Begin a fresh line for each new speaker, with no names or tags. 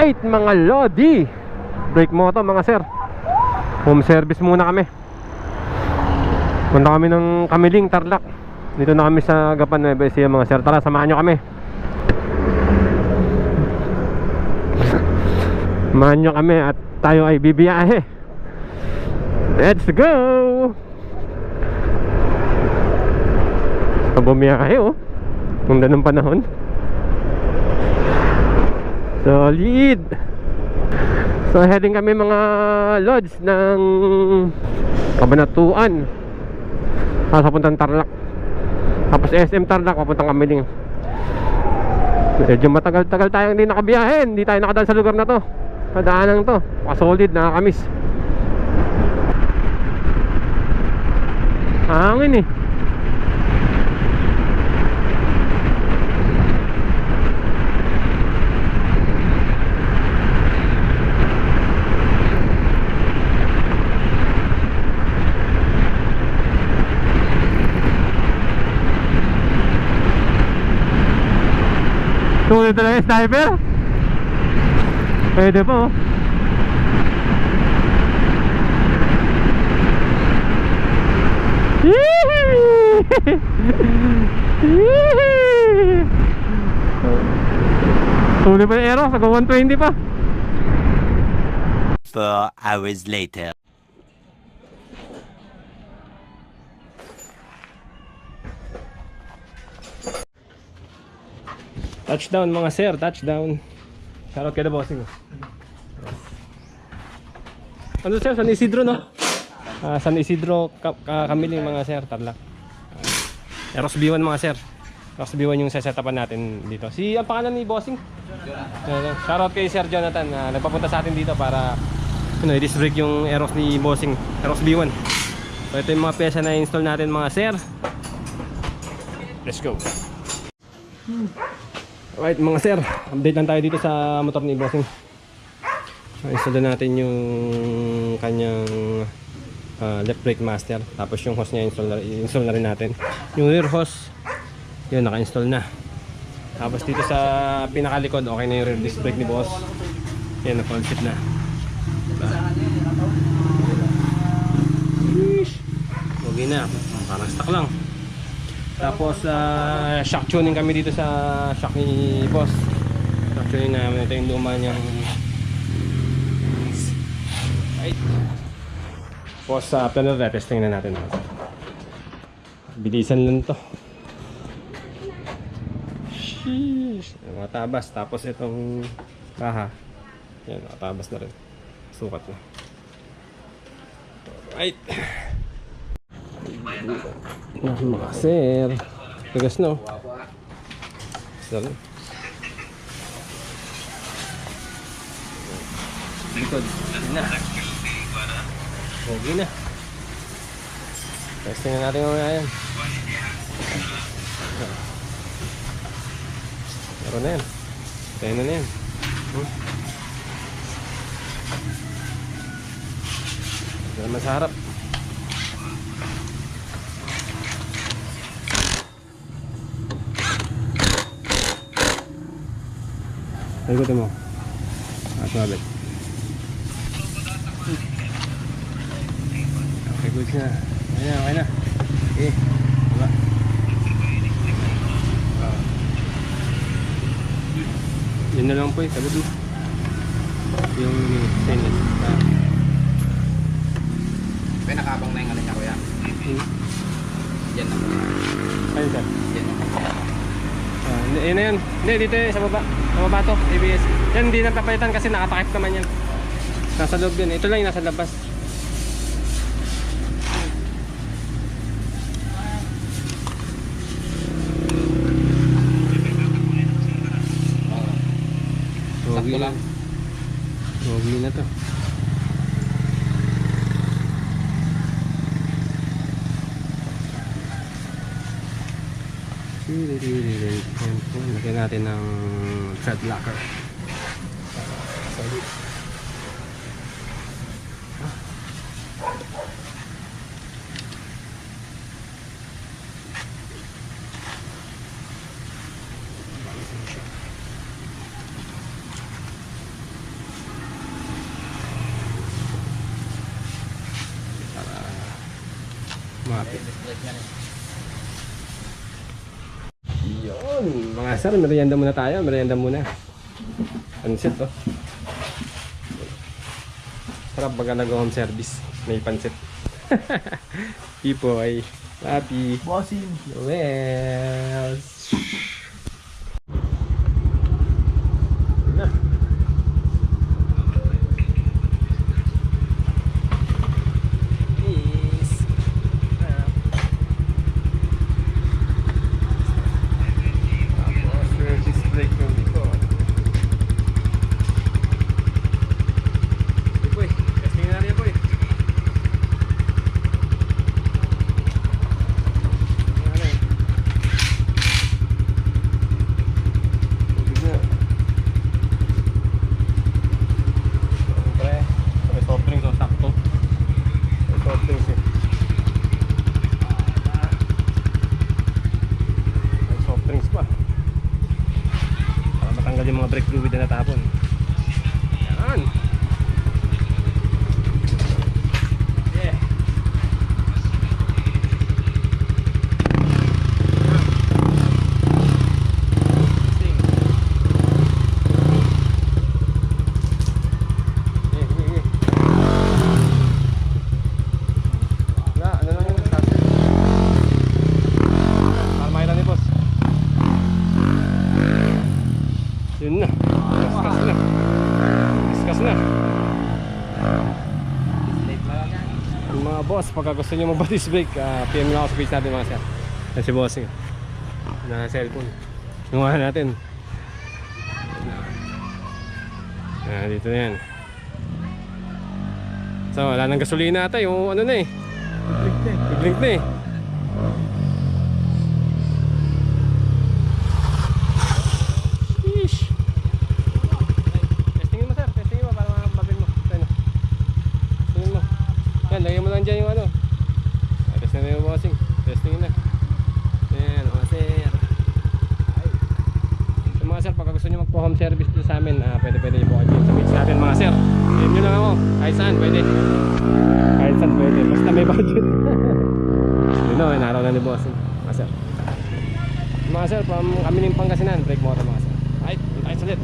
Alright mga Lodi, break mo to mga sir. Home service muna kami. Punta kami ng Kamiling, Tarlac. Dito na kami sa Gapan Nueva Ecija mga sir. Tara, samahan nyo kami. Samahan nyo kami at tayo ay bibiyahe. Let's go! Bumiyahe oh. Ganda ng panahon. Solid. So heading kami mga lodge ng Kabanatuan papuntang Tarlac. Tapos SM Tarlac papuntang Kamiling. Medyo matagal-tagal tayong hindi nakabiyahe. Hindi tayo nakadaan sa lugar na to. Padaanan to, solid, nakakamiss. Hangin eh. Tunay talaga yung sniper. Pwede po. Tunay pa yung aero. Sa 120 pa.
4 hours later.
Touchdown mga sir, touchdown. Shoutout kayo na bossing. Ano sir, San Isidro no? San Isidro, Kamiling mga sir, Tarlac. Eros B1 mga sir. Eros B1 yung sasetapan natin dito. Ang pangalan ni bossing? Shoutout kay Sir Jonathan. Nagpapunta sa atin dito para i-disc brake yung Eros ni bossing, Eros B1. So ito yung mga pyesa na install natin mga sir. Let's go. Alright mga sir, update lang tayo dito sa motor ni bossing. Install natin yung kanyang left brake master. Tapos yung hose niya install na rin natin. Yung rear hose, yun naka-install na. Tapos dito sa pinakalikod, okay na yung rear disc brake ni boss. Yan, na-full fit na. Okay na, parang stock lang. Tapos shock tuning kami dito sa shock ni boss. Shock tuning namin, ito yung luma niyang right. Tapos planner testing na natin. Bilisan lang to. Sheesh, mga tabas. Tapos itong kaha, yan, tabas na rin. Sukat na. Right. Mga sir, tigas no. Sorry. Likod, na. Okay na. Testing na natin yung mga yan. Meron na yan. Tayo na yan. Ito naman sa harap. Ikutin mo. Mabit. Okay, good na. Okay na. Okay. Diba? Yun na lang po eh. Sabit mo. Yung stainless.
May nakabang na yung ano niya kuya. Yan na.
Ayun sir.
Yan na.
Yun na yun. Hindi, dito sa baba. Sa baba to, ABS. Yan, hindi na papalitan kasi nakatakip naman yan. Nasa loob yun. Ito lang yung nasa labas.
Sakto lang.
Huwag na to. Lagyan natin ng thread locker. Solid. Mapit. Yun, mga sir, merienda muna tayo. Merienda muna. Pansit, oh. Sarap baga nag-home service. May pansit. Ipoy, Papi,
Bossing.
Noels. Na. Peace. Tapos, service break yung dito. Ipoy, testing na natin Ipoy. Yung mga brake fluid na natapon. Yan. Yeah. Sing. Yeah. Na, ano lang yung starter? Para makita ni boss. Yun na. Discuss na. Discuss na. Yung mga boss, pagka gusto nyo mag-disc brake, PM nyo ako sa page natin mga sir. Yan si bossing. Na cellphone. Ngawa natin. Dito na yan. So, wala nang gasolina ata. Yung ano na eh. Blink na eh. Lagyan mo lang dyan yung ano. Testing na yung bossing. Testing na. Ayan, mga sir. So mga sir, pagka gusto nyo magpo-home service dito sa amin, pwede yung po kayo sa page natin mga sir. PM nyo lang ako. Kahit saan, pwede. Kahit saan, pwede. Basta may budget. Yun o, inaraw na ni bossing. Mga sir. Mga sir, from kami ng Pangasinan, break motor mga sir. Alright, tayo salit.